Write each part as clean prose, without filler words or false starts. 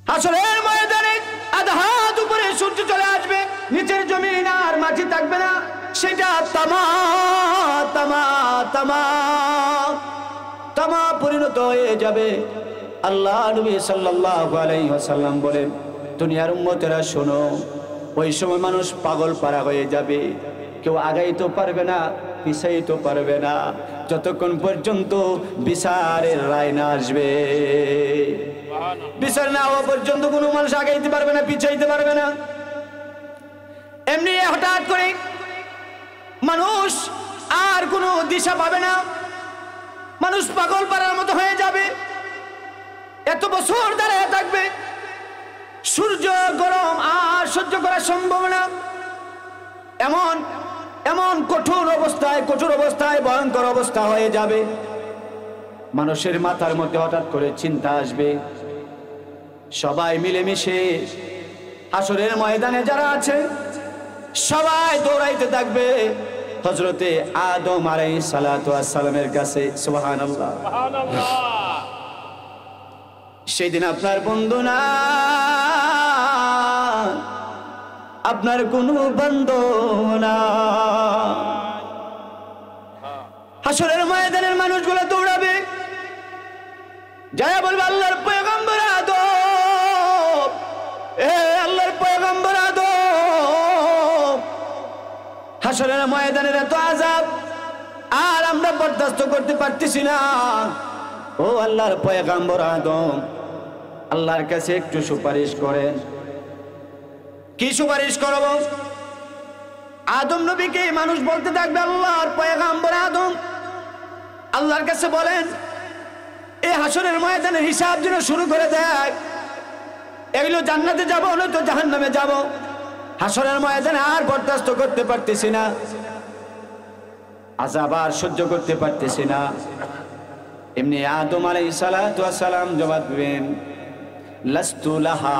হাসরের ময়দানে আধা হাত উপরে সূর্য চলে আসবে, নিচের জমিন আর মাটি থাকবে না, সেটা তামা তামা তামা তামা পরিণত হয়ে যাবে। আল্লাহ নবী সাল্লাল্লাহু আলাইহি ওয়াসাল্লাম বলেন, দুনিয়ার উম্মতেরা শোনো, ওই সময় মানুষ পাগল পারা হয়ে যাবে, কেউ আগাইতে পারবে না, পিছাইতে পারবে না, যতক্ষণ পর্যন্ত বিচারের রায় না আসবে। বিচার না হওয়া পর্যন্ত কোনো মানুষ আগাইতে পারবে না, পিছাইতে পারবে না। এমনি হঠাৎ করে মানুষ আর কোনো দিশা পাবে না, মানুষ পাগল পারার মতো হয়ে যাবে। এত বছর দাঁড়িয়ে থাকবে, সূর্য গরম আর সহ্য করা সম্ভব না, এমন এমন কঠোর অবস্থায় ভয়ঙ্কর অবস্থা হয়ে যাবে। মানুষের মাথার মধ্যে হঠাৎ করে চিন্তা আসবে, সবাই মিলেমিশে হাসরের ময়দানে যারা আছে সবাই দৌড়াইতে থাকবে হযরতে আদম আলাইহিস সালাতু ওয়াস সালামের কাছে। সুবহানাল্লাহ। সেদিন আপনার বন্ধু না, আপনার কোনো বন্ধু না। হাসরের ময়দানের মানুষগুলো দৌড়াবে, যারা বলবে আল্লাহর পয়গম্বর আদম, এ আল্লাহর পয়গম্বর আদম, হাসরের ময়দানের এত আযাব আর আমরা বরদাস্ত করতে পারতেছি না। ও আল্লাহর পয়গম্বর আদম, আল্লাহর কাছে একটু সুপারিশ করেন। কি সুপারিশ করব? আদম নবীকে মানুষ বলতে থাকবে, আল্লাহর পয়গম্বর আদম, আল্লাহর কাছে বলেন এই হাসরের ময়দানের হিসাব যেন শুরু করে দেয়, এগুলো জান্নাতে যাব নয়তো জাহান্নামে যাব। হাসরের ময়দানে আর বরদাস্ত করতে পারতেছি না, আযাব আর সহ্য করতে পারতেছি না। এমনি আদম আলাইহিস সালাতু ওয়াস সালাম জবাব দিবেন, লাস্তু লাহা।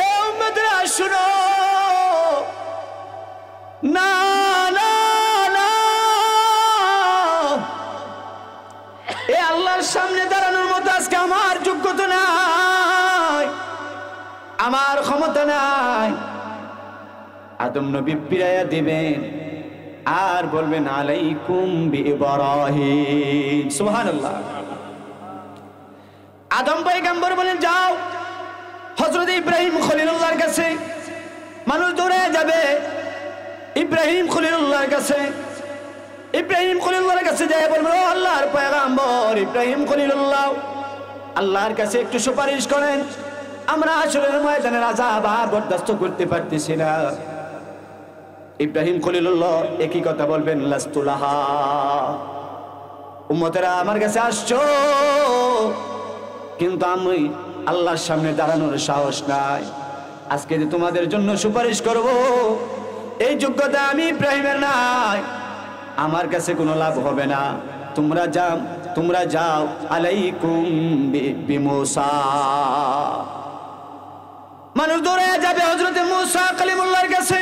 এ উম্মতরা শুনো, না না না, এ আল্লাহর সামনে দাঁড়ানোর মতো আজকে আমার যোগ্যতা নাই, আমার ক্ষমতা নাই। আদম নবী ফিরাইয়া দিবেন আর বলবেন আলাইকুম বিইব্রাহিম। সুবহানাল্লাহ। আদম পয়গম্বর বলেন, যাও হযরত ইব্রাহিম খলিলুল্লাহর কাছে। মানুষ দৌড়ে যাবে ইব্রাহিম খলিলুল্লাহর কাছে। ইব্রাহিম খলিলুল্লাহর কাছে যায় বলবে, ও আল্লাহর পয়গম্বর ইব্রাহিম খলিলুল্লাহ, আল্লাহর কাছে একটু সুপারিশ করেন, আমরা হাসরের ময়দানের আযাব আর বরদাস্ত করতে পারতেছি না। ইব্রাহিম খলিলুল্লাহ একই কথা বলবেন, লাস্তু লাহা। উম্মতেরা আমার কাছে আসছো, কিন্তু আমি আল্লাহর সামনে দাঁড়ানোর সাহস নাই। আজকে যে তোমাদের জন্য সুপারিশ করব, এই যোগ্যতা আমি ইব্রাহিমের নাই, আমার কাছে কোনো লাভ হবে না। তোমরা যাও আলাইকুম বিমূসা। মানুষ দৌড়ে যাবে হযরতে মূসা কালিমুল্লাহর কাছে।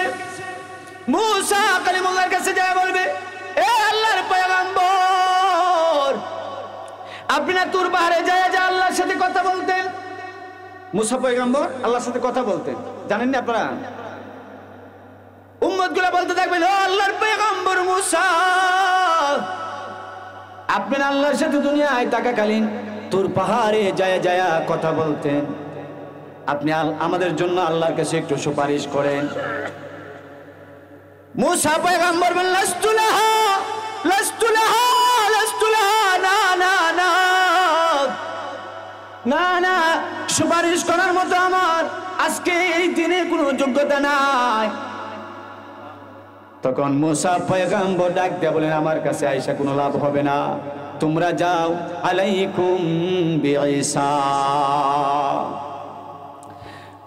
মূসা কালিমুল্লাহর কাছে যায় বলবে, এ আল্লাহর পয়গম্বর, আপনি না তুর পাহাড়ে যায় আল্লাহর সাথে কথা বলতেন। মূসা পয়গম্বর আল্লাহর সাথে কথা বলতেন, জানেন না আপনারা? উম্মতগুলো বলতে থাকবেন, ও আল্লাহর পয়গম্বর মূসা, আপনি না আল্লাহর সাথে দুনিয়ায় থাকাকালীন তুর পাহাড়ে যায় কথা বলতেন, আপনি আমাদের জন্য আল্লাহর কাছে একটু সুপারিশ করেন। মূসা পয়গম্বর বলেন, লাস্তু লাহা লাস্তু লাহা লাস্তু লাহা, না না না না না, সুপারিশ করার মতো আমার আজকে এই দিনে কোনো যোগ্যতা নাই। তখন মূসা পয়গম্বর ডাক দিয়ে বলেন, আমার কাছে আইসা কোনো লাভ হবে না, তোমরা যাও আলাইকুম বিঈসা।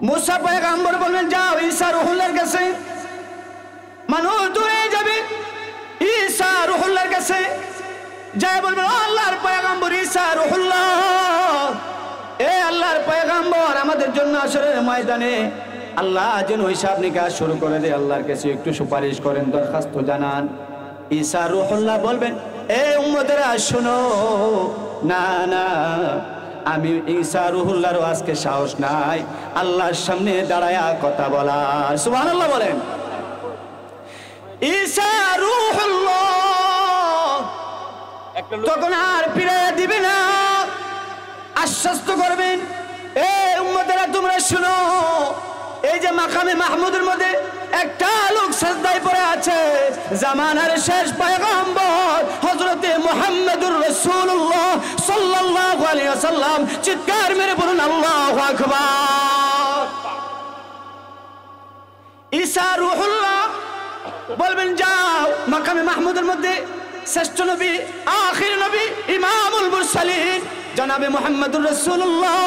মূসা পয়গম্বর বললেন, যাও ঈসা রূহুল্লাহর কাছে। মানুষ দূরে যাবে ঈসা রূহুল্লাহর কাছে, যায় বলবেন, ও আল্লাহর পয়গম্বর ঈসা রূহুল্লাহ, এ আল্লাহর পয়গম্বর, আমাদের জন্য হাসরের ময়দানে আল্লাহ যেন হিসাব নিকাশ শুরু করে দেয়, আল্লাহর কাছে একটু সুপারিশ করেন, দরখাস্ত জানান। ঈসা রূহুল্লাহ বলবেন, এ উম্মতেরা শোনো, না না, আমি ঈসা রুহুল্লাহর আজকে সাহস নাই আল্লাহর সামনে দাঁড়ায়া কথা বলার। সুবহানাল্লাহ বলেন। ঈসা রুহুল্লাহ তখন আর ফিরাইয়া দিবে না, আশ্বস্ত করবেন এ উম্মতেরা তোমরা শুনো, এই যে মাকামে মাহমুদের মধ্যে একটা লোক সিজদায় পড়ে আছে, জামানার শেষ পয়গম্বর হযরতে মুহাম্মদুর রাসূলুল্লাহ সাল্লাল্লাহু আলাইহি ওয়াসাল্লাম। চিৎকার মেরে বলুন আল্লাহু আকবার। ঈসা রূহুল্লাহ বলবেন যাও মাকামে মাহমুদের মধ্যে শ্রেষ্ঠ নবী, আখির নবী, ইমামুল মুরসালিন জনাবে মুহাম্মদুর রাসূলুল্লাহ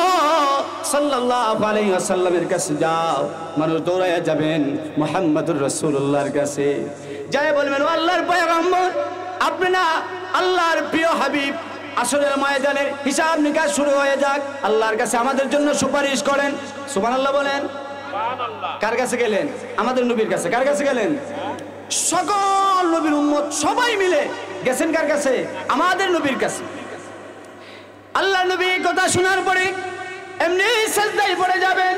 সাল্লাল্লাহু আলাইহি ওয়াসাল্লামের কাছে যাও। মানুষ দৌড়ায়া যাবেন মুহাম্মদুর রাসূলুল্লাহর কাছে, যায় বলবেন ও আল্লাহর পয়গম্বর, আপনি না আল্লাহর প্রিয় হাবিব, আসরের ময়দানের হিসাব নিকাশ শুরু হয়ে যাক, আল্লাহর কাছে আমাদের জন্য সুপারিশ করেন। সুবহানাল্লাহ বলেন। কার কাছে গেলেন? আমাদের নবীর কাছে। কার কাছে গেলেন? সকল নবীর উম্মত সবাই মিলে গেছেন কার কাছে? আমাদের নবীর কাছে। আল্লাহ নবী কথা শোনার পরে এমনি সিজদায় পড়ে যাবেন,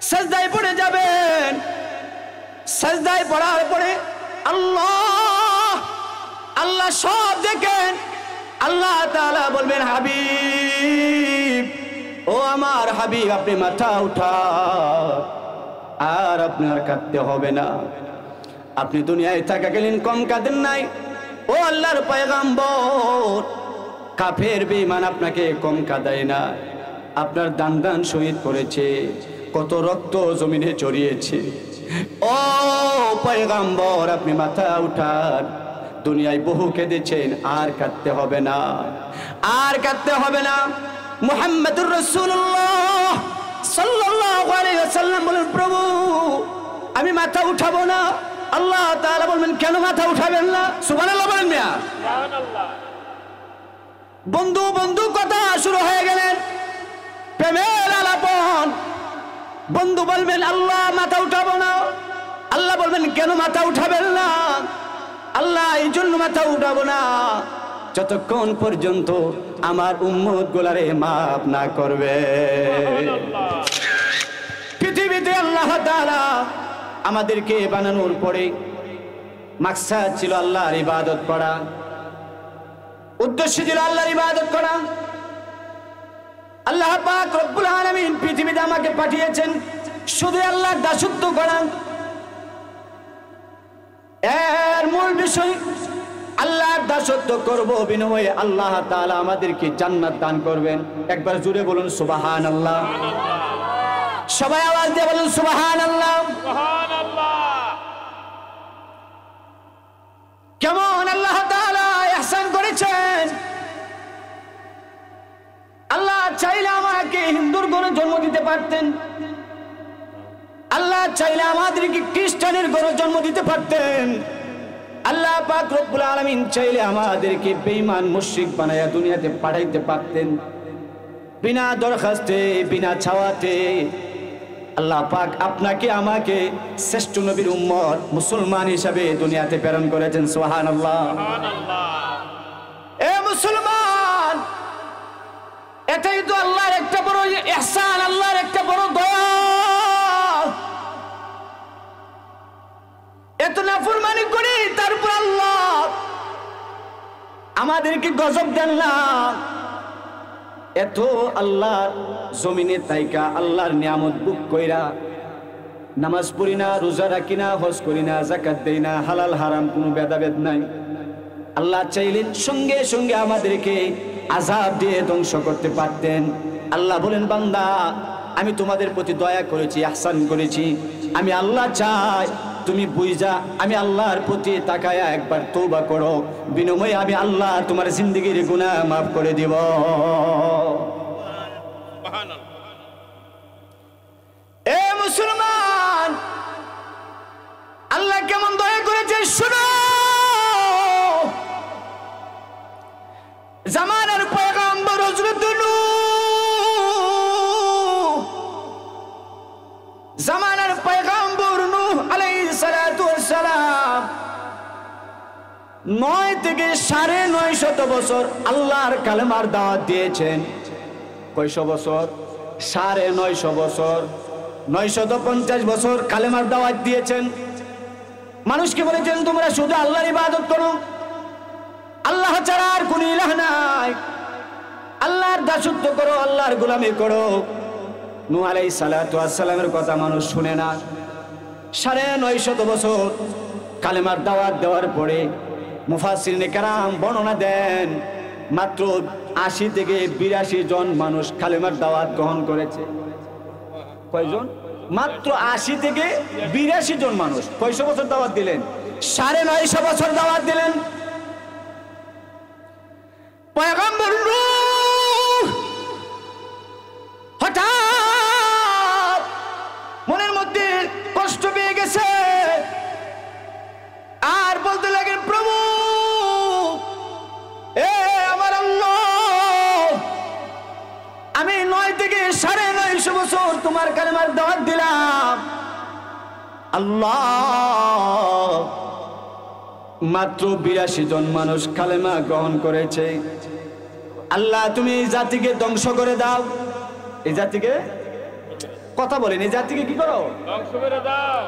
সিজদায় পড়ে যাবেন। সিজদায় পড়ার পরে আল্লাহ আল্লাহ সব দেখেন, আল্লাহ তাআলা বলবেন হাবিব, ও আমার হাবিব আপনি মাথা উঠান, আর আপনার কাঁদতে হবে না। আপনি দুনিয়ায় থাকাকালীন কম কাঁদেন নাই, ও আল্লাহর পয়গম্বর, কাফের বেঈমান আপনাকে কম কাঁদায় না। আপনার দান দান শহীদ করেছে, কত রক্ত জমিনে ছড়িয়েছে। ও পয়গম্বর আপনি মাথা উঠান, দুনিয়ায় বহু কেঁদেছেন, আর কাঁদতে হবে না, আর কাঁদতে হবে না। মুহাম্মদুর রাসূলুল্লাহ সাল্লাল্লাহু আলাইহি ওয়াসাল্লাম বলেন প্রভু আমি মাথা উঠাবো না। আল্লাহ তাআলা বলবেন কেন মাথা উঠাবেন না? সুবহানাল্লাহ বলেন মিয়া। সুবহানাল্লাহ। বন্ধু বন্ধু কথা শুরু হয়ে গেলেন, প্রেমের আলাপন। বন্ধু বলবেন আল্লাহ মাথা উঠাবো না, আল্লাহ বলবেন কেন মাথা উঠাবেন না? আল্লাহ এই জন্য মাথা উঠাবো না যতক্ষণ পর্যন্ত আমার উম্মত গুলারে মাফ না করবে। পৃথিবীতে আল্লাহ তাআলা আমাদেরকে বানানোর পরে মাকসাদ ছিল আল্লাহর ইবাদত করা, উদ্দেশ্য ছিল আল্লাহর ইবাদত করা। আল্লাহ পাক রব্বুল আলামিন পৃথিবীতে আমাকে পাঠিয়েছেন শুধু আল্লাহর দাসত্ব করা। এর মূল বিষয় আল্লাহর দাসত্ব করব, বিনিময়ে আল্লাহ তাআলা আমাদেরকে জান্নাত দান করবেন। একবার জোরে বলুন সুবহানাল্লাহ। সবাই আওয়াজ দিয়ে বলুন সুবহানাল্লাহ। সুবহানাল্লাহ। কেমন আল্লাহ তাআলা ইহসান করেছেন। আল্লাহ চাইলে আমাকে হিন্দুর ঘরে জন্ম দিতে পারতেন, আল্লাহ চাইলে আমাদেরকে খ্রিস্টানের ঘরে জন্ম দিতে পারতেন, আল্লাহ পাক রব্বুল আলামিন চাইলে আমাদেরকে বেঈমান মুশরিক বানায়া দুনিয়াতে পাঠাইতে পারতেন। বিনা দরখাস্তে, বিনা চাওয়াতে আল্লাহ পাক আপনাকে আমাকে শ্রেষ্ঠ নবীর উম্মত মুসলমান হিসাবে দুনিয়াতে প্রেরণ করেছেন। সুবহানাল্লাহ। এ মুসলমান, এটাই তো আল্লাহর একটা বড় ইহসান, আল্লাহর একটা বড় দয়া। এত নাফরমানি করি, তারপর আল্লাহ আমাদেরকে গজব দেন না। এত আল্লাহর জমিনে তাইকা আল্লাহর নিয়ামত বুক কইরা নামাজ পড়ি না, রোজা রাখি না, হজ করি না, যাকাত দেই না, হালাল হারাম কোনো ভেদাভেদ নাই। আল্লাহ চাইলেন সঙ্গে সঙ্গে আমাদেরকে আযাব দিয়ে ধ্বংস করতে পারতেন। আল্লাহ বলেন বান্দা আমি তোমাদের প্রতি দয়া করেছি, ইহসান করেছি, আমি আল্লাহ চাই তুমি বুঝা আমি আল্লাহর প্রতি তাকায়া একবার তওবা করো, বিনিময়ে আমি আল্লাহ তোমার জিন্দেগীর গুনাহ মাফ করে দিব। এ মুসলমান, আল্লাহ কেমন দয়া করেছে শুনো। জামানার পয়গম্বর হযরত নূহ, জামানার পয়গম্বর নূহ আলাইহিস সালাতু ওয়াস সালাম 9 থেকে 950 বছর আল্লাহর কালেমার দাওয়াত দিয়েছেন। কয়শো বছর? 950 বছর, 950 বছর কালেমার দাওয়াত দিয়েছেন। মানুষকে বলেছেন তোমরা শুধু আল্লাহর ইবাদত করো, আল্লাহ ছাড়া আর কোনো ইলাহ নাই, আল্লাহর দাসত্ব করো, আল্লাহর গোলামি করো। নূহ আলাইহিস সালাতু ওয়াস সালামের কথা মানুষ শুনে না। 950 বছর কালেমার দাওয়াত দেওয়ার পরে মুফাসসিরিনে কেরাম বর্ণনা দেন মাত্র 80 থেকে 82 জন মানুষ কালেমার দাওয়াত গ্রহণ করেছে। কয়জন? মাত্র 80 থেকে 82 জন মানুষ। কয়শো বছর দাওয়াত দিলেন? 950 বছর দাওয়াত দিলেন। পয়গম্বর নূহ হঠাৎ মনের মধ্যে কষ্ট পেয়ে গেছে, আর বলতে লাগেন প্রভু, এ আমার আল্লাহ, আমি 9 থেকে 950 বছর তোমার কালেমার দাওয়াত দিলাম, আল্লাহ মাত্র 82 জন মানুষ কালেমা গ্রহণ করেছে। আল্লাহ তুমি এই জাতিকে ধ্বংস করে দাও। এই জাতিকে, কথা বলেন, এই জাতিকে কি করো? ধ্বংস করে দাও।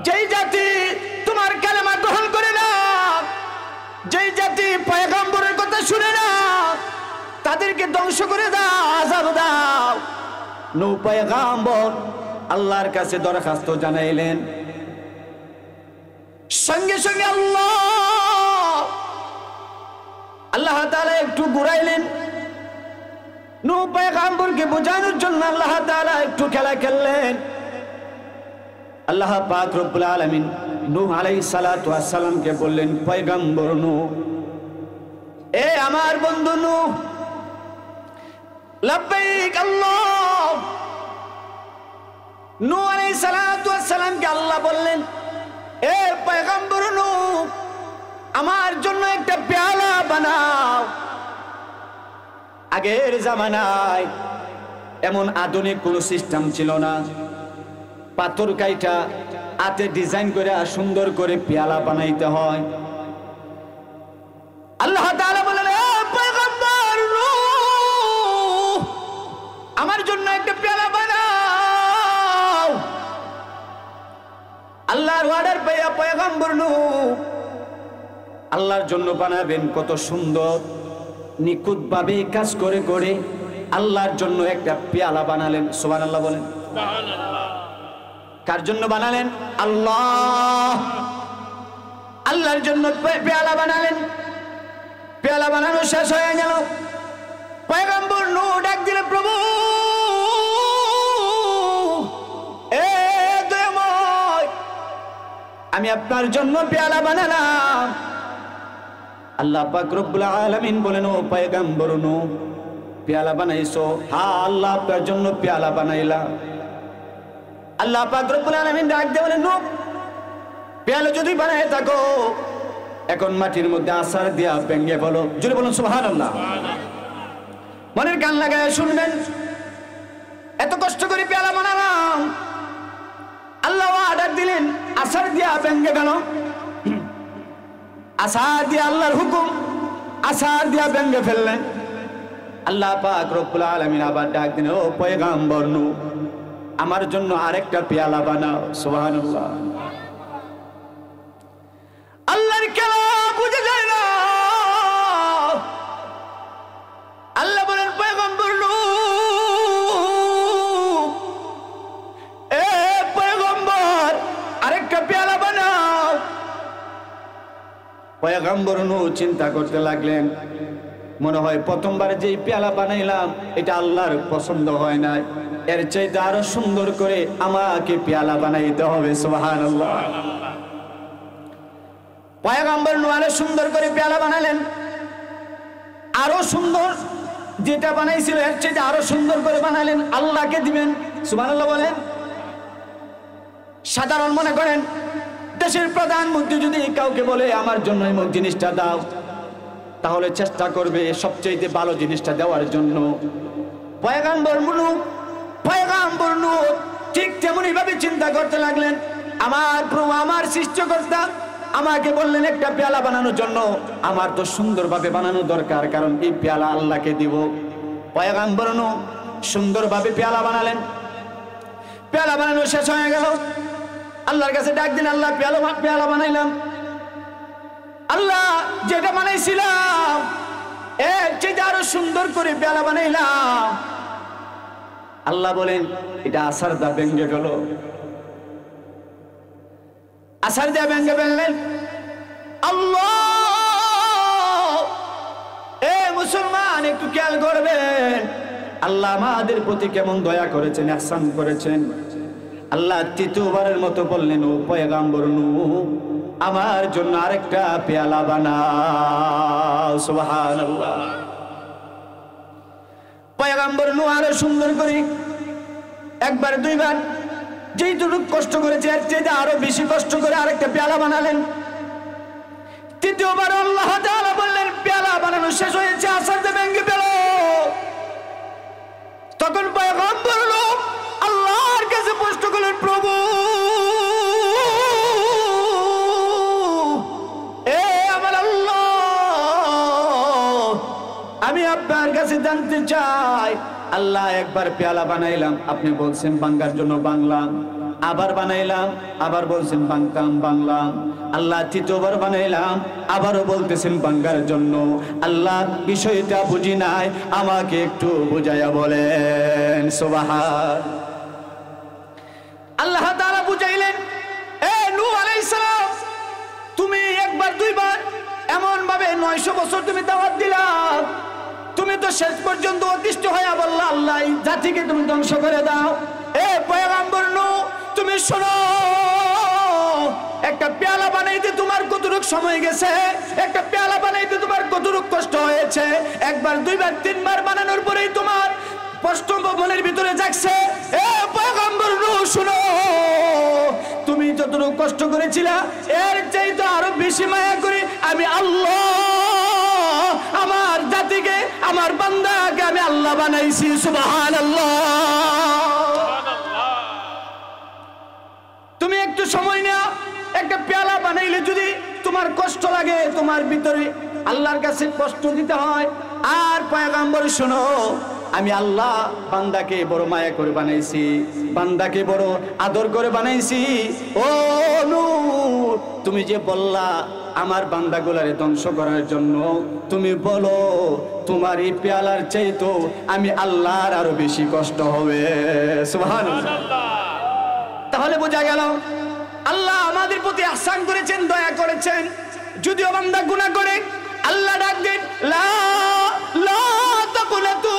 যেই জাতি তোমার কালেমা গ্রহণ করে না, যেই জাতি পয়গম্বরের কথা শুনে না, তাদেরকে ধ্বংস করে দাও, আযাব দাও। নূহ পয়গম্বর আল্লাহর কাছে দরখাস্ত জানাইলেন। সঙ্গে সঙ্গে আল্লাহ তাআলা একটু ঘুরাইলেন। নূহ পয়গম্বরকে বোঝানোর জন্য আল্লাহ তাআলা একটু খেলা খেললেন। আল্লাহ পাক রব্বুল আলামিন নূহ আলাইহিস সালাতু ওয়াস সালামকে বললেন, পয়গম্বর নূহ, এ আমার বন্ধু নূহ, লাব্বাইক আল্লাহ। নূহ আলাইহিস সালাতু ওয়াস সালামকে আল্লাহ বললেন, এ পয়গম্বর নূহ, আমার জন্য একটা পেয়ালা বানাও। আগের জামানায় এমন আধুনিক কোনো সিস্টেম ছিল না। পাথর কাইটা হাতে ডিজাইন করে সুন্দর করে পেয়ালা বানাইতে হয়। আল্লাহ তাআলা বললেন, এ পয়গম্বর নূহ, আমার জন্য একটা পেয়ালা বানাও। আল্লাহর অর্ডার পেয়ে পয়গম্বর নূহ আল্লাহর জন্য বানাবেন। কত সুন্দর নিখুঁত ভাবে কাজ করে করে আল্লাহর জন্য একটা পেয়ালা বানালেন। সুবহানাল্লাহ বলেন। কার জন্য বানালেন? আল্লাহ। আল্লাহর জন্য পেয়ালা বানালেন। পেয়ালা বানানো শেষ হয়ে গেল। পয়গম্বর নূহ ডাক দিলেন, প্রভু, এ দয়াময়, আমি আপনার জন্য পেয়ালা বানালাম। আল্লাহ পাক রব্বুল আলামিন বলেন, ও পয়গম্বর নূহ, পেয়ালা বানাইছো? হ্যাঁ আল্লাহ আপনার জন্য পেয়ালা বানাইলাম। আল্লাহ পাক রব্বুল আলামিন ডাক দিয়ে বলেন, নূহ, পেয়ালা যদি বানায় থাকো, এখন মাটির মধ্যে আছাড় দিয়া ভেঙে বলো। জোরে বলুন সুবহানাল্লাহ। মনের কান লাগায় শুনবেন। এত কষ্ট করে পেয়ালা বানালাম, আল্লাহ অর্ডার দিলেন, আছাড় দিয়া ভেঙে গেল। আছাড় দিয়া, আল্লাহর হুকুম, আছাড় দিয়া ভেঙে ফেললেন। আল্লাহ পাক রব্বুল আলামিন আবার ডাক দিলেন, ও পয়গম্বর নূহ, আমার জন্য আরেকটা পেয়ালা বানাও। সুবহানাল্লাহ। আল্লাহর খেলা বুঝে যায় না। আল্লাহ বলেন, পয়গম্বর নূহ, এ পয়গম্বর, আরেকটা পেয়ালা বানাও। পয়গম্বর নূহ চিন্তা করতে লাগলেন, মনে হয় প্রথমবার যেই পেয়ালা বানাইলাম এটা আল্লাহর পছন্দ হয় না, এর চাইতে আরো সুন্দর করে আমাকে পেয়ালা বানাইতে হবে। সুবহানাল্লাহ। পয়গম্বর নূহ আরো সুন্দর করে পেয়ালা বানালেন। আরো সুন্দর, যেটা বানাইছিল এর চাইতে আরো সুন্দর করে বানালেন, আল্লাহকে দিবেন। সুবহানাল্লাহ বলেন। সাধারণ মনে করেন দেশের প্রধানমন্ত্রী যদি কাউকে বলে আমার জন্য এই জিনিসটা দাও, তাহলে চেষ্টা করবে সবচেয়ে ভালো জিনিসটা দেওয়ার জন্য। পয়গম্বর নূহ ঠিক তেমনি ভাবে চিন্তা করতে লাগলেন, আমার প্রভু, আমার সৃষ্টিকর্তা আমাকে বললেন একটা পেয়ালা বানানোর জন্য। আমার তো সুন্দরভাবে বানানো দরকার, কারণ এই পেয়ালা আল্লাহকে দিব। পয়গম্বর নূহ সুন্দরভাবে পেয়ালা বানালেন। পেয়ালা বানানো শেষ হয়ে গেল, আল্লাহর কাছে ডাক দিন, আল্লাহ পেয়ালা বানাইলাম, আল্লাহ যেটা বানাইছিলাম এর চেয়ে আরো সুন্দর করে পেয়ালা বানাইলাম। আল্লাহ বলেন এটা আসার দা ভেঙে গেল। আসার দা ভেঙে ফেললেন। আল্লাহ, এ মুসলমান একটু খেয়াল করবেন, আল্লাহ আমাদের প্রতি কেমন দয়া করেছেন, ইহসান করেছেন। আল্লাহ তৃতীয়বারের মতো বললেন, ও পয়গম্বর নূহ আমার জন্য আরেকটা পেয়ালা বানাও। সুবহানাল্লাহ। পয়গম্বর নূহ আরো সুন্দর করে একবার দুইবার যেইটুকু কষ্ট করেছে এর চেয়ে আরো বেশি কষ্ট করে আরেকটা পেয়ালা বানালেন। তৃতীয়বার আল্লাহ তাআলা বললেন পেয়ালা বানানো শেষ হয়েছে, আসার দিয়ে ভেঙে ফেল। তখন পয়গম্বর নূহ আল্লাহর কাছে প্রশ্ন করলেন, প্রভু এ আমার আল্লাহ, আমি আপনার কাছে জানতে চাই, আল্লাহ একবার পেয়ালা বানাইলাম, আপনি বলছেন বাংলার জন্য বাংলাম, আবার বানাইলাম, আবার বলছেন বাংলাম, আল্লাহ তৃতীয়বার বানাইলাম, আবারও বলতেছেন বাংলার জন্য। আল্লাহ বিষয়টা বুঝি নাই, আমাকে একটু বুঝাইয়া বলেন। সুবহান। আল্লাহ তাআলা বুঝাইলেন, এ নূহ আলাইহিস সালাম, তুমি একবার দুইবার এমন ভাবে 900 বছর তুমি দাওয়াত দিলা, তুমি তো শেষ পর্যন্ত অতিষ্ঠ হয়ে বললা আল্লাহ এই জাতিকে তুমি ধ্বংস করে দাও। এ পয়গম্বর নূহ তুমি শোনো, একটা পেয়ালা বানাইতে তোমার কতটুক সময় গেছে, একটা পেয়ালা বানাইতে তোমার কতটুক কষ্ট হয়েছে, একবার দুইবার তিনবার বানানোর পরেই তোমার কষ্ট মনের ভিতরে জাগছে। এ পয়গম্বর নূহ শোনো, তুমি যতটুকু কষ্ট করেছিলা এর চাইতে আরো বেশি মায়া করি আমি আল্লাহ আমার জাতিকে, আমার বান্দাকে আমি আল্লাহ বানাইছি। সুবহানাল্লাহ। তুমি একটু সময় নাও, একটা পেয়ালা বানাইলে যদি তোমার কষ্ট লাগে, তোমার ভিতরে আল্লাহর কাছে কষ্ট দিতে হয়। আর পয়গম্বর শোনো, আমি আল্লাহ বান্দাকে বড় মায়া করে বানাইছি, বান্দাকে বড় আদর করে বানাইছি। ও নূহ, তুমি যে বললা আমার বান্দাগুলারে ধ্বংস করার জন্য, তুমি বলো তোমার এই পেয়ালার চাইতো আমি আল্লাহর আরো বেশি কষ্ট হবে। সুবহানাল্লাহ। তাহলে বোঝা গেল আল্লাহ আমাদের প্রতি ইহসান করেছেন, দয়া করেছেন। যদিও বান্দা গুনাহ করে, আল্লাহ ডাক দেন, লা লা তাকুনাতু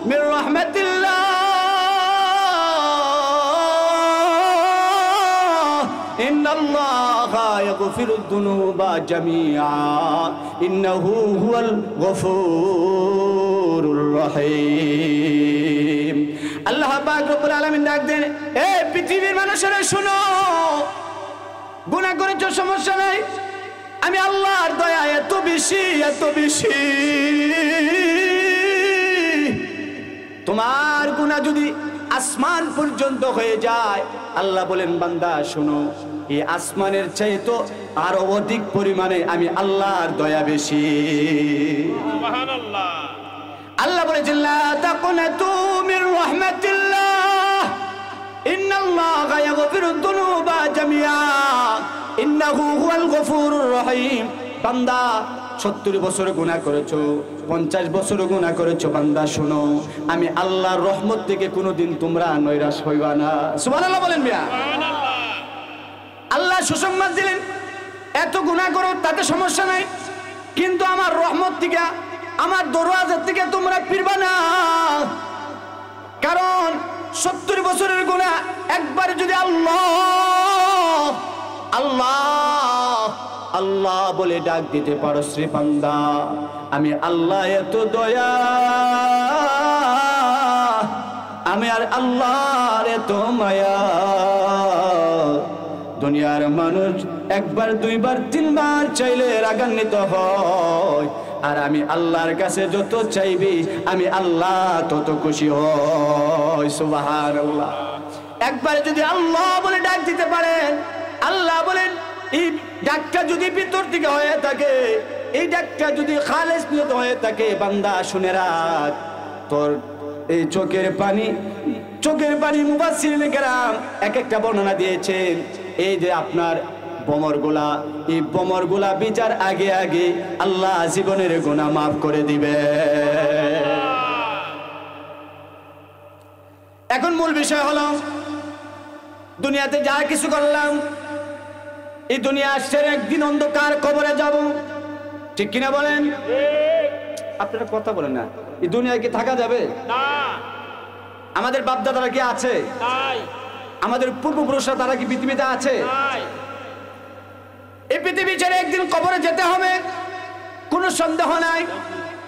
মির রাহমাতিল্লাহ, ইন্নাল্লাহা ইয়াগফিরুদ যুনুবা জামিআ, ইন্নাহু হুয়াল গফুরুর রহিম। আল্লাহ পাক রব্বুল আলামিন ডাক দেন, এ পৃথিবীর মানুষেরা শুনো, গুনাহ করেছো সমস্যা নাই, আমি আল্লাহর দয়া এত বেশি, এত বেশি। তোমার গুনাহ যদি আসমান পর্যন্ত হয়ে যায়, আল্লাহ বলেন বান্দা শোনো, এই আসমানের চাইতো আরো অধিক পরিমাণে আমি আল্লাহর দয়া বেশি। সুবহানাল্লাহ। আল্লাহ বলেছেন, লা তাকুনাতু মির রাহমাতিল্লাহ, ইন্নাল্লাহা ইয়াগফিরুদ যুনুবা জামিআ, ইন্নাহু হুয়াল গফুরুর রহিম। বান্দা 70 বছর গুনাহ করেছো, 50 বছর গুনাহ করেছো, বান্দা শোনো, আমি আল্লাহর রহমত থেকে কোনোদিন তোমরা নৈরাশ হইবা না। সুবহানাল্লাহ বলেন মিয়া। সুবহানাল্লাহ। আল্লাহ সুসংবাদ দিলেন, এত গুনাহ করো তাতে সমস্যা নাই, কিন্তু আমার রহমত থেকে, আমার দরওয়াজা থেকে তোমরা ফিরবা না। কারণ 70 বছরের গুনাহ একবার যদি আল্লাহ আল্লাহ আল্লাহ বলে ডাক দিতে পারো, শ্রী বান্দা আমি আল্লাহ এত দয়া, আমি আর আল্লাহর এত মায়া। দুনিয়ার মানুষ একবার দুইবার তিনবার চাইলে রাগান্বিত হয়, আর আমি আল্লাহর কাছে যত চাইবি আমি আল্লাহ তত খুশি হই। সুবহানাল্লাহ। একবার যদি আল্লাহ বলে ডাক দিতে পারেন, আল্লাহ বলেন এই ডাকটা যদি ভিতর থেকে হয়ে থাকে, এই ডাকটা যদি খালেস নিয়ত হয়ে থাকে, বান্দা শুনে রাখ, তোর এই চোখের পানি মুফাসসিরিনে কেরাম এক একটা বর্ণনা দিয়েছেন। এই যে আপনার বমরগুলা, এই বমরগুলা বিচার আগে আগে আল্লাহ জীবনের গুনাহ মাফ করে দিবে। এখন মূল বিষয় হলো, দুনিয়াতে যা কিছু করলাম, এই দুনিয়া ছেড়ে একদিন অন্ধকার কবরে যাব, ঠিক কিনা বলেন? আপনারা কথা বলেন না। এই দুনিয়ায় কি থাকা যাবে? না। আমাদের বাপদাদারা কি আছে? নাই। আমাদের পূর্বপুরুষরা তারা কি পৃথিবীতে আছে? নাই। এই পৃথিবী ছেড়ে একদিন কবরে যেতে হবে, কোনো সন্দেহ নাই,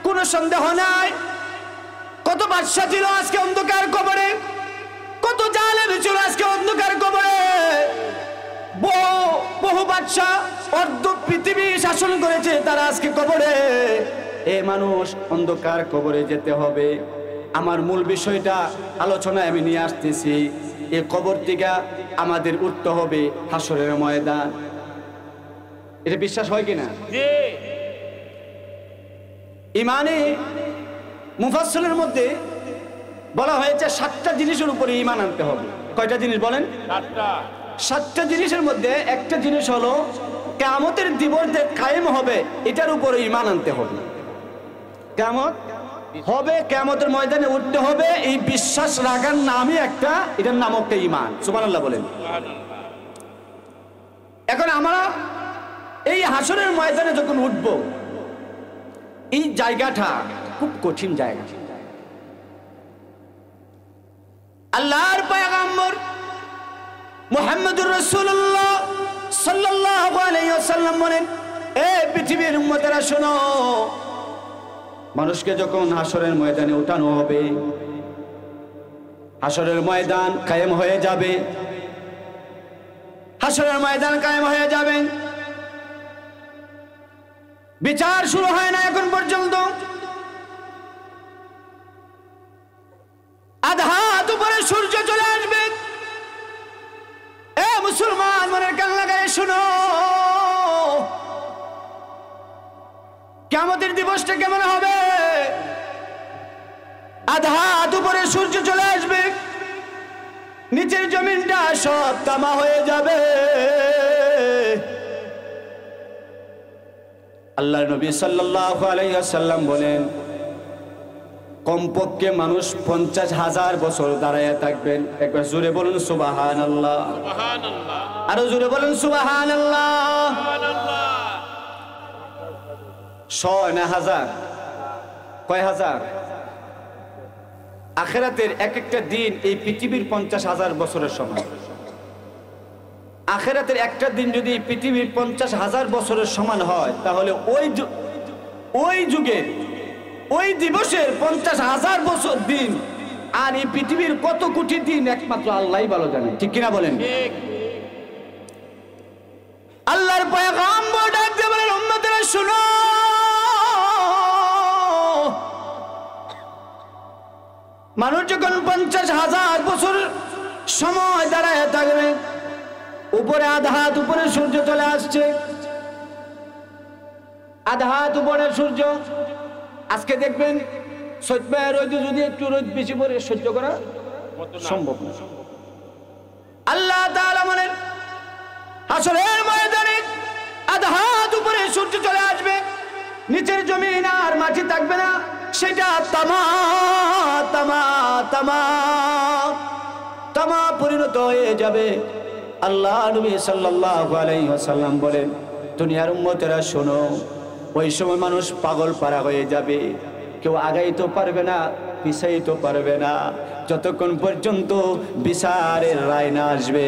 কোনো সন্দেহ নাই। কত বাদশা ছিল আজকে অন্ধকার কবরে, কত জালেম ছিল আজকে অন্ধকার কবরে। বহু বাদশা অর্ধ পৃথিবী শাসন করেছে, তারা আজকে কবরে। এ মানুষ অন্ধকার কবরে যেতে হবে। আমার মূল বিষয়টা আলোচনায় আমি নিয়ে আসতেছি, এই কবর থেকে আমাদের উঠতে হবে হাসরের ময়দান। এটা বিশ্বাস হয় কিনা? ইমানে মুফাসসিরের মধ্যে বলা হয়েছে 7টা জিনিসের উপরে ঈমান আনতে হবে। কয়টা জিনিস বলেন? 7টা জিনিসের মধ্যে একটা জিনিস হলো কিয়ামতের দিবস যে কায়েম হবে, এটার উপরে ঈমান আনতে হবে। কিয়ামত হবে, কিয়ামতের ময়দানে উঠতে হবে, এই বিশ্বাস রাখার নামই একটা, এটার নাম একটা ঈমান। সুবহানাল্লাহ বলেন। এখন আমরা এই হাসরের ময়দানে যখন উঠব, এই জায়গাটা খুব কঠিন জায়গা। আল্লাহর পয়গম্বর মুহাম্মদুর রাসূলুল্লাহ সাল্লাল্লাহু আলাইহি ওয়াসাল্লাম বলেন, এ পৃথিবীর উম্মতেরা শোনো, মানুষকে যখন হাসরের ময়দানে উঠানো হবে, হাসরের ময়দান কায়েম হয়ে যাবে, হাসরের ময়দান কায়েম হয়ে যাবে। বিচার শুরু হয় না এখন পর্যন্ত। আধাত উপরে সূর্য চলে আসবে। এ মুসলমান, মনের কান লাগায় শুনো, কিয়ামতের দিবসটা কেমন হবে? আধাত উপরে সূর্য চলে আসবে, নিচের জমিনটা সব তামা হয়ে যাবে। আল্লাহর নবী সাল্লাল্লাহু আলাইহি ওয়াসাল্লাম বলেন, কমপক্ষে মানুষ 50,000 বছর দাঁড়ায় থাকবেন। একবার জোরে বলুন সুবহানাল্লাহ। সুবহানাল্লাহ। আরো জোরে বলুন সুবহানাল্লাহ। সুবহানাল্লাহ। 100 না 1000? কয় হাজার? আখিরাতের এক একটা দিন এই পৃথিবীর 50,000 বছরের সমান। আখিরাতের একটা দিন যদি পৃথিবীর 50,000 বছরের সমান হয়, তাহলে ওই যুগের ওই দিবসের 50,000 বছর দিন আর এই পৃথিবীর কত কোটি দিন একমাত্র আল্লাহই ভালো জানে, ঠিক কিনা বলেন? আল্লাহর পয়গম্বর ডাক দিয়ে বলেন, উম্মতেরা শুনো, মানুষ যখন 50,000 বছর সময় দাঁড়ায় থাকবে, উপরে আধা হাত উপরে সূর্য চলে আসছে, আধা হাত উপরে সূর্য। আজকে দেখবেন সত্যের রোদে যদি একটু রোদ বেশি পড়ে সহ্য করা সম্ভব না। আল্লাহ তাআলা বলেন, হাসরের ময়দানে আধা হাত উপরে সূর্য চলে আসবে, নিচের জমিন আর মাটি থাকবে না, সেটা তামা তামা তামা তামা পরিণত হয়ে যাবে। আল্লাহ নবী সাল্লাল্লাহু আলাইহি ওয়াসাল্লাম বলেন, দুনিয়ার উম্মতেরা শোনো, ওই সময় মানুষ পাগল পারা হয়ে যাবে, কেউ আগাইতে পারবে না, পিছাইতে পারবে না, যতক্ষণ পর্যন্ত বিচারের রায় না আসবে।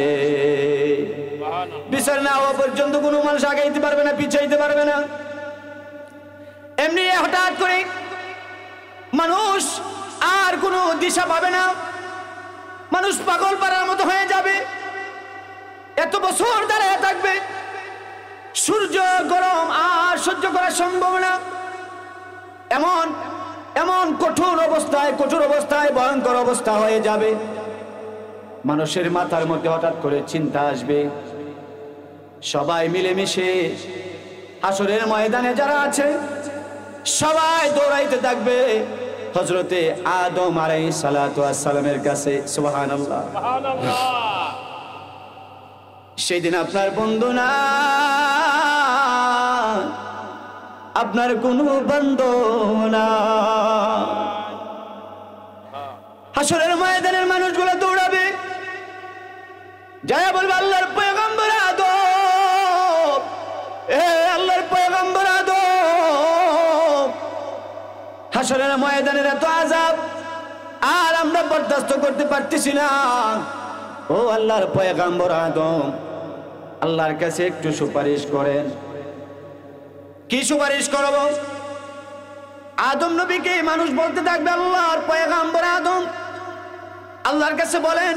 বিচার না হওয়া পর্যন্ত কোনো মানুষ আগাইতে পারবে না, পিছাইতে পারবে না। এমনি হঠাৎ করে মানুষ আর কোনো দিশা পাবে না, মানুষ পাগল পারার মতো হয়ে যাবে। এত বছর দাঁড়ায় থাকবে, সূর্য গরম আর সহ্য করা সম্ভব না। এমন এমন কঠোর অবস্থায় ভয়ঙ্কর অবস্থা হয়ে যাবে। মানুষের মাথার মধ্যে হঠাৎ করে চিন্তা আসবে, সবাই মিলেমিশে হাসরের ময়দানে যারা আছে সবাই দৌড়াইতে থাকবে হযরতে আদম আলাইহিস সালাতু ওয়াস সালামের কাছে। সুবহানাল্লাহ। সেদিন আপনার বন্ধু না, আপনার কোনো বন্ধু না। হাসরের ময়দানের মানুষগুলো দৌড়াবে, যারা বলবে আল্লাহর পয়গম্বর আদম, এ আল্লাহর পয়গম্বর আদম, হাসরের ময়দানের এত আযাব আর আমরা বরদাস্ত করতে পারতেছি না। ও আল্লাহর পয়গম্বর আদম, আল্লাহর কাছে একটু সুপারিশ করেন। কি সুপারিশ করব? আদম নবীকে মানুষ বলতে থাকবে, আল্লাহর পয়গম্বর আদম আল্লাহর কাছে বলেন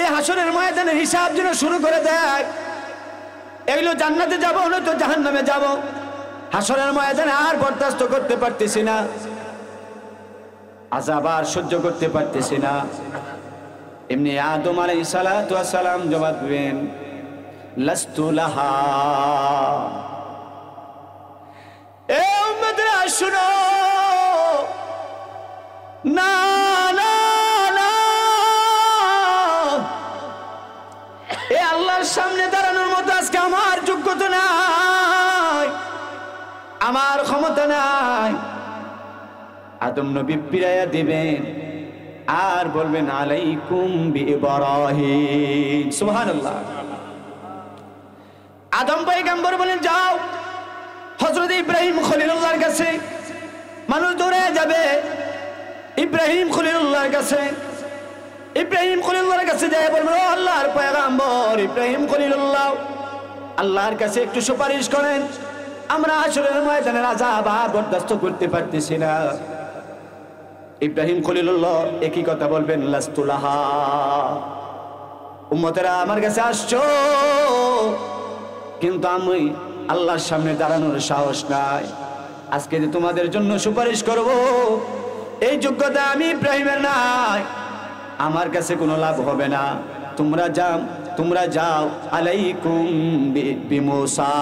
এই হাসরের ময়দানের হিসাব যেন শুরু করে দেয়। এগুলো জান্নাতে যাব নয়তো জাহান্নামে যাব। হাসরের ময়দানে আর বরদাস্ত করতে পারতেছি না, আযাব আর সহ্য করতে পারতেছি না। এমনি আদম আলাইহিস সালাতু ওয়াস সালাম জবাব দেন, লাস্তু লাহা। এ উম্মতরা শুনো, না না না, এ আল্লাহর সামনে দাঁড়ানোর মতো আজকে আমার যোগ্যতা নাই, আমার ক্ষমতা নাই। আদম নবী ফিরাইয়া দিবেন আর বলবেন আলাইকুম বিইব্রাহিম। সুবহানাল্লাহ। আদম পয়গম্বর বলেন যাও হযরত ইব্রাহিম খলিলুল্লাহর কাছে। মানুষ দৌড়ে যাবে ইব্রাহিম খলিলুল্লাহর কাছে। ইব্রাহিম খলিলুল্লাহর কাছে যায় বলবে, ও আল্লাহর পয়গম্বর ইব্রাহিম খলিলুল্লাহ, আল্লাহর কাছে একটু সুপারিশ করেন, আমরা হাসরের ময়দানের আযাব আর বরদাস্ত করতে পারতেছি না। ইব্রাহিম খলিলুল্লাহ একই কথা বলবেন, লাস্তু লাহা। উম্মতেরা আমার কাছে আসছো, কিন্তু আমি আল্লাহর সামনে দাঁড়ানোর সাহস নাই। আজকে যে তোমাদের জন্য সুপারিশ করব এই যোগ্যতা আমি ইব্রাহিমের নাই, আমার কাছে কোনো লাভ হবে না। তোমরা যাও আলাইকুম বিমূসা।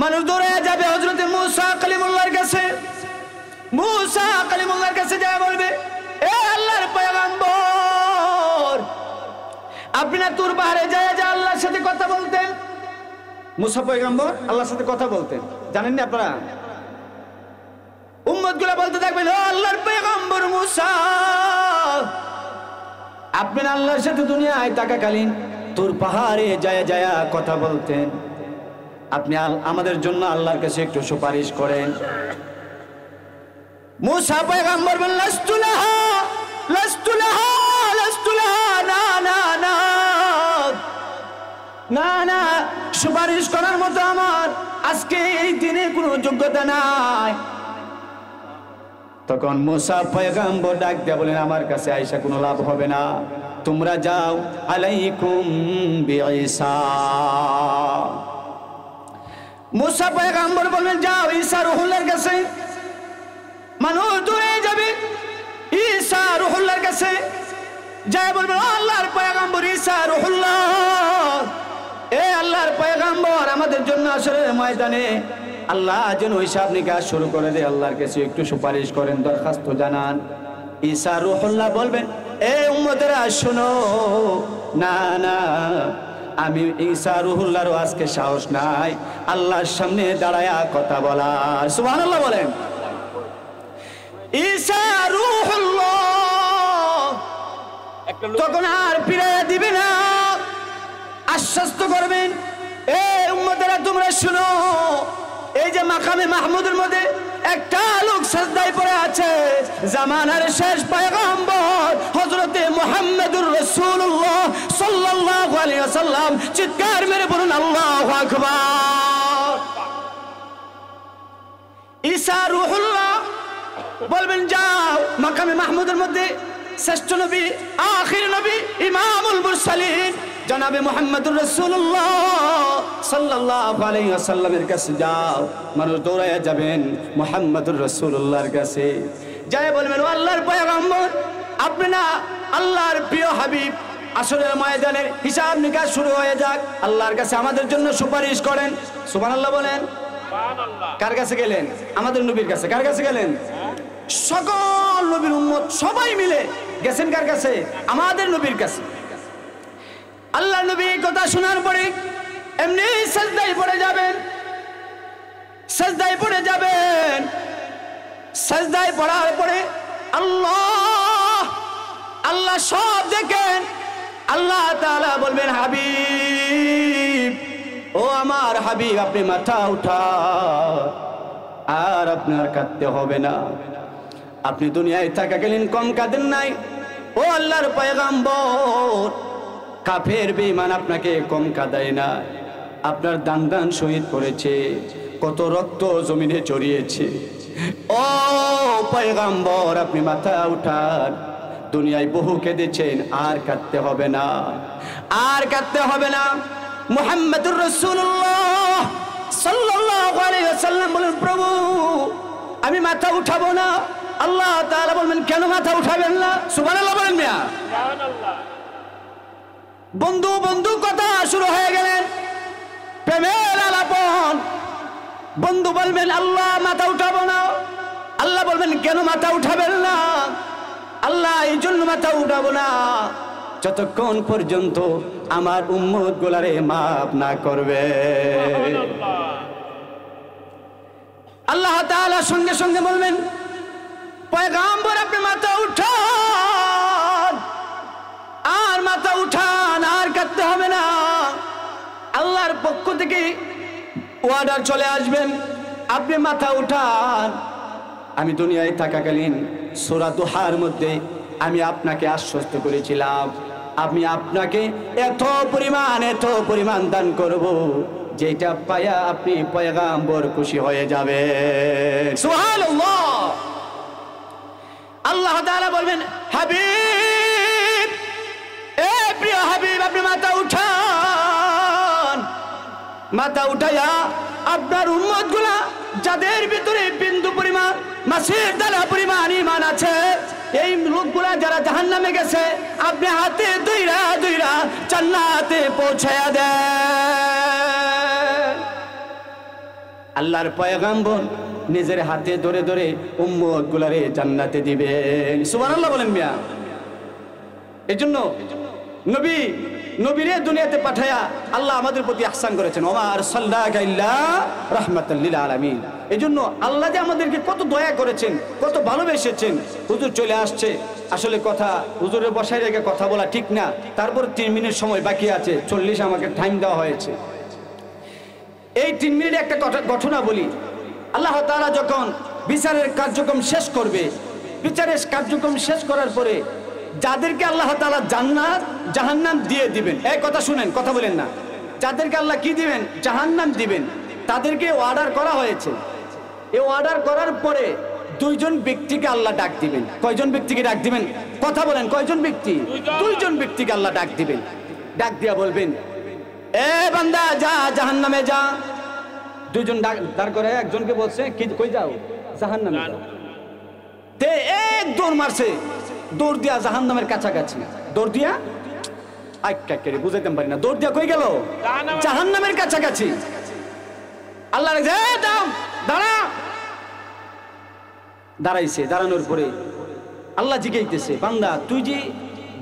মানুষ দৌড়ে যাবে হযরত মূসা কালিমুল্লাহর কাছে। মূসা কালিমুল্লাহর কাছে যায় বলবে, এ আল্লাহর পয়গম্বর, আপনি না তুর পাহাড়ে যায় আল্লাহর সাথে কথা বলতেন। মূসা পয়গম্বর আল্লাহর সাথে কথা বলতেন, জানেন না আপনারা? উম্মতগুলো বলতে থাকবেন, ও আল্লাহর পয়গম্বর মূসা, আপনি না আল্লাহর সাথে দুনিয়ায় থাকাকালীন তুর পাহাড়ে যায় কথা বলতেন। আপনি আমাদের জন্য আল্লাহর কাছে একটু সুপারিশ করেন। মূসা পয়গম্বর বলেন, লাস্তু লাহা লাস্তু লাহা লাস্তু লাহা, না না না না না, সুপারিশ করার মতো আমার আজকে এই দিনে কোনো যোগ্যতা নাই। তখন মূসা পয়গম্বর ডাক দিয়ে বলেন, আমার কাছে আইসা কোনো লাভ হবে না, তোমরা যাও আলাইকুম বিঈসা। মূসা পয়গম্বর বলবেন, যাও ঈসা রূহুল্লাহর কাছে। মানুষ দূরে যাবে ঈসা রূহুল্লাহর কাছে, যায় বলবেন, আল্লাহর পয়গম্বর ঈসা রূহুল্লাহ, এ আল্লাহর পয়গম্বর আমাদের জন্য আসরের ময়দানে আল্লাহ যেন হিসাব নিকাশ শুরু করে দেয়, আল্লাহর কাছে একটু সুপারিশ করেন, দরখাস্ত জানান। ঈসা রূহুল্লাহ বলবেন, এ উম্মতেরা শোনো, না না, আমি ঈসা রূহুল্লাহরও আজকে সাহস নাই আল্লাহর সামনে দাঁড়ায়া কথা বলার। সুবহানাল্লাহ বলেন। ঈসা রূহুল্লাহ তখন আর ফিরাইয়া দিবে না, আশ্বস্ত করবেন, এ উম্মতেরা তোমরা শুনো, এই যে মাকামে মাহমুদের মধ্যে একটা লোক সাজদায় পড়ে আছে, জামানার শেষ পয়গম্বর হযরতে মুহাম্মদুর রাসূলুল্লাহ সাল্লাল্লাহু আলাইহি ওয়াসাল্লাম। চিৎকার মেরে বলুন আল্লাহু আকবার। ঈসা রূহুল্লাহ বলবেন, যাও মাকামে মাহমুদের মধ্যে শ্রেষ্ঠ নবী, আখির নবী, ইমামুল মুরসালিন জনাবে মুহাম্মদুর রাসূলুল্লাহ সাল্লাল্লাহু আলাইহি ওয়াসাল্লামের কাছে যাও। মানুষ দৌড়াইয়া যাবেন মুহাম্মদুর রাসূলুল্লাহর কাছে, যায় বলবেন, ও আল্লাহর পয়গম্বর, আপনি না আল্লাহর প্রিয় হাবিব, আসরের ময়দানের হিসাব নিকাশ শুরু হয়ে যাক। আল্লাহর কাছে আমাদের জন্য সুপারিশ করেন। সুবহানাল্লাহ বলেন। কার কাছে গেলেন? আমাদের নবীর কাছে। কার কাছে গেলেন? সকল নবীর উম্মত সবাই মিলে গেছেন কার কাছে? আমাদের নবীর কাছে। আল্লাহ নবী কথা শোনার পরে এমনি সাজদায় পড়ে যাবেন। সাজদায় পড়ে যাবেন। সাজদায় পড়ার পরে আল্লাহ আল্লাহ সব দেখেন। আল্লাহ তাআলা বলবেন, হাবিব, ও আমার হাবিব, আপনি মাথা উঠান, আর আপনার কাঁদতে হবে না। আপনি দুনিয়ায় থাকাকালীন কম কাঁদেন নাই। ও আল্লাহর পয়গম্বর, কাফের বেঈমান আপনাকে কম কাঁদায় না। আপনার দান দান শহীদ করেছে, কত রক্ত জমিনে ছড়িয়েছে। ও পয়গম্বর, আপনি মাথা উঠান, দুনিয়ায় বহু কেঁদেছেন, আর কাঁদতে হবে না, আর কাঁদতে হবে না। মুহাম্মদুর রাসূলুল্লাহ সাল্লাল্লাহু আলাইহি ওয়াসাল্লাম বলেন, প্রভু আমি মাথা উঠাবো না। আল্লাহ তাআলা বলবেন, কেন মাথা উঠাবেন না? সুবহানাল্লাহ বলেন মিয়া। সুবহানাল্লাহ। বন্ধু বন্ধু কথা শুরু হয়ে গেলেন, প্রেমের আলাপন। বন্ধু বলবেন, আল্লাহ মাথা উঠাবো না। আল্লাহ বলবেন, কেন মাথা উঠাবেন না? আল্লাহ এই জন্য মাথা উঠাবো না যতক্ষণ পর্যন্ত আমার উম্মত গুলারে মাফ না করবে। আল্লাহ তাআলা সঙ্গে সঙ্গে বলবেন, পয়গম্বর আপনি মাথা উঠান, আর মাথা উঠান, আর কাঁদতে হবে না। আল্লাহর পক্ষ থেকে অর্ডার চলে আসবেন, আপনি মাথা উঠান। আমি দুনিয়ায় থাকাকালীন সূরা দুহার মধ্যে আমি আপনাকে আশ্বস্ত করেছিলাম, আমি আপনাকে এত পরিমাণ দান করব, যেটা পায়া আপনি পয়গম্বর খুশি হয়ে যাবে। সুবহানাল্লাহ। আল্লাহ তাআলা বলবেন, হাবিব, এ প্রিয় হাবিব, আপনি মাথা উঠান। মাথা উঠাইয়া আপনার উম্মত গুলা যাদের ভিতরে বিন্দু পরিমাণ মাছের দানা পরিমাণ ঈমান আছে, এই লোকগুলা যারা জাহান্নামে গেছে, আপনি হাতে দুইরা দুইরা জান্নাতে পৌঁছায়া দেন। আল্লাহর পয়গম্বর নিজের হাতে ধরে ধরে উম্মত গুলারে জান্নাতে দিবেন। সুবহানাল্লাহ বলেন মিয়া। এজন্য নবীরে দুনিয়াতে পাঠায়া আল্লাহ আমাদের প্রতি ইহসান করেছেন, ওমা আরসালনাকা ইল্লা রাহমাতাল লিল আলামিন। এজন্য আল্লাহ যে আমাদেরকে কত দয়া করেছেন, কত ভালোবেসেছেন। হুজুর চলে আসছে, আসলে কথা হুজুরের বসায় রেখে কথা বলা ঠিক না, তারপর 3 মিনিট সময় বাকি আছে, 40 আমাকে টাইম দেওয়া হয়েছে। এই 3 মিনিটে একটা ঘটনা বলি। আল্লাহ তাআলা যখন বিচারের কার্যক্রম শেষ করবে, বিচারের কার্যক্রম শেষ করার পরে যাদেরকে আল্লাহ তাআলা জান্নাত জাহান্নাম দিয়ে দিবেন, এই কথা শুনেন, কথা বলেন না, যাদেরকে আল্লাহ কি দিবেন? জাহান্নাম দিবেন, তাদেরকে অর্ডার করা হয়েছে। এই অর্ডার করার পরে 2জন ব্যক্তিকে আল্লাহ ডাক দিবেন। কয়জন ব্যক্তিকে ডাক দিবেন? কথা বলেন, কয়জন ব্যক্তি? 2জন ব্যক্তিকে আল্লাহ ডাক দিবেন। ডাক দিয়া বলবেন, এ বান্দা, যা জাহান্নামে যা। 2জন দাঁড় করে একজনকে বলছে, কি কই যাও? জাহান্নামে যাও। তে এক দৌড় মারছে, দৌড় দিয়া জাহান্নামের কাছাকাছি, দৌড় দিয়া আইক্কাকে বুঝাইতে পারি না, দৌড় দিয়া কই গেল? জাহান্নামের কাছাকাছি। আল্লাহ দাঁড়া, দাঁড়াইছে। দাঁড়ানোর পরে আল্লাহ জিগাইতেছে, বান্দা তুই যে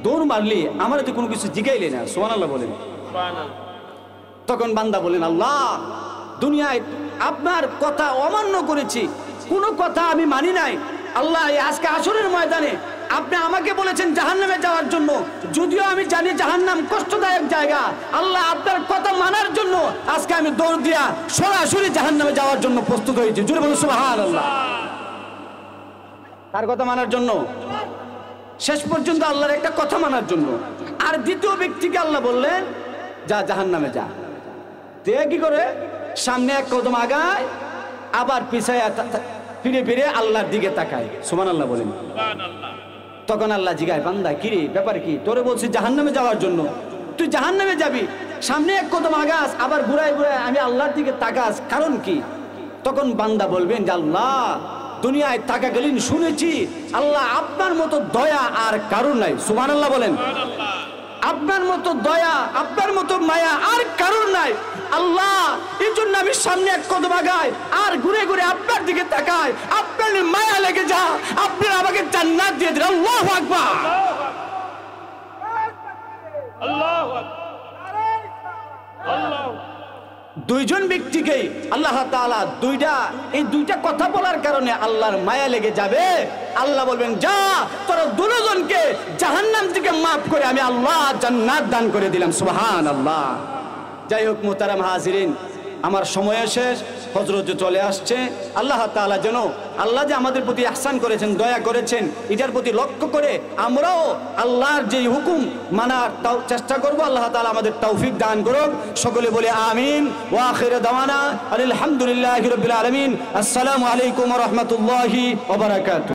দৌড় মারলি, আমার তো কোনো কিছু জিগাইলে না। সুবহানাল্লাহ বলেন। তখন বান্দা বলেন, আল্লাহ দুনিয়ায় আপনার কথা অমান্য করেছি, কোনো কথা আমি মানি নাই। আল্লাহ আজকে আসরের ময়দানে আপনি আমাকে বলেছেন জাহান্নামে যাওয়ার জন্য, যদিও আমি জানি জাহান্নাম কষ্টদায়ক জায়গা। আল্লাহ আপনার কথা মানার জন্য আজকে আমি দৌড় দিয়া সরাসরি জাহান্নামে যাওয়ার জন্য প্রস্তুত হয়েছি। জোরে বলুন সুবহানাল্লাহ। তার কথা মানার জন্য, শেষ পর্যন্ত আল্লাহর একটা কথা মানার জন্য। আর দ্বিতীয় ব্যক্তিকে আল্লাহ বললেন, যা জাহান্নামে যা। তে কি করে? সামনে এক কদম আগায়, আবার পিছায় ফিরে ফিরে আল্লাহর দিকে তাকায়। সুবহানাল্লাহ বলেন। তখন আল্লাহ জিগায়, বান্দা কিরে ব্যাপার কি? তোরে বলছি জাহান্নামে যাওয়ার জন্য, তুই জাহান্নামে যাবি, সামনে এক কদম আগাস, আবার ঘুরায় ঘুরায় আমি আল্লাহর দিকে তাকাস, কারণ কি? তখন বান্দা বলবেন যে আল্লাহ দুনিয়ায় থাকাকালীন শুনেছি আল্লাহ আপনার মতো দয়া আর কারণ নাই। সুবহানাল্লাহ বলেন। আপনার মতো দয়া, আপনার মতো মায়া আর কারোর নাই আল্লাহ। এই জন্য আমি সামনে এক কদম আগাই আর ঘুরে ঘুরে আপনার দিকে তাকাই, আপনার মায়া লেগে যা, আপনি আমাকে জান্নাত দিয়ে দিন। আল্লাহু আকবার, আল্লাহু আকবার। দুইজন ব্যক্তিকে আল্লাহ তাআলা এই দুইটা কথা বলার কারণে আল্লাহর মায়া লেগে যাবে। আল্লাহ বলবেন, যা তোরা দুজনকে জাহান্নাম থেকে মাফ করে আমি আল্লাহ জান্নাত দান করে দিলাম। সুবহানাল্লাহ। যাই হোক মুহতারাম হাজিরিন, আমার সময় শেষ, হযরত চলে আসছে। আল্লাহ তাআলা যেন আল্লাহ যে আমাদের প্রতি ইহসান করেছেন, দয়া করেছেন, এটার প্রতি লক্ষ্য করে আমরাও আল্লাহর যে হুকুম মানার চেষ্টা করব। আল্লাহ তাআলা আমাদের তৌফিক দান করুন। সকলে বলে আমিন। ওয়া আখিরু দাওয়ানা আলহামদুলিল্লাহি রাব্বিল আলামিন। আসসালামু আলাইকুম ওয়া রাহমাতুল্লাহি ওয়া বারাকাতুহু।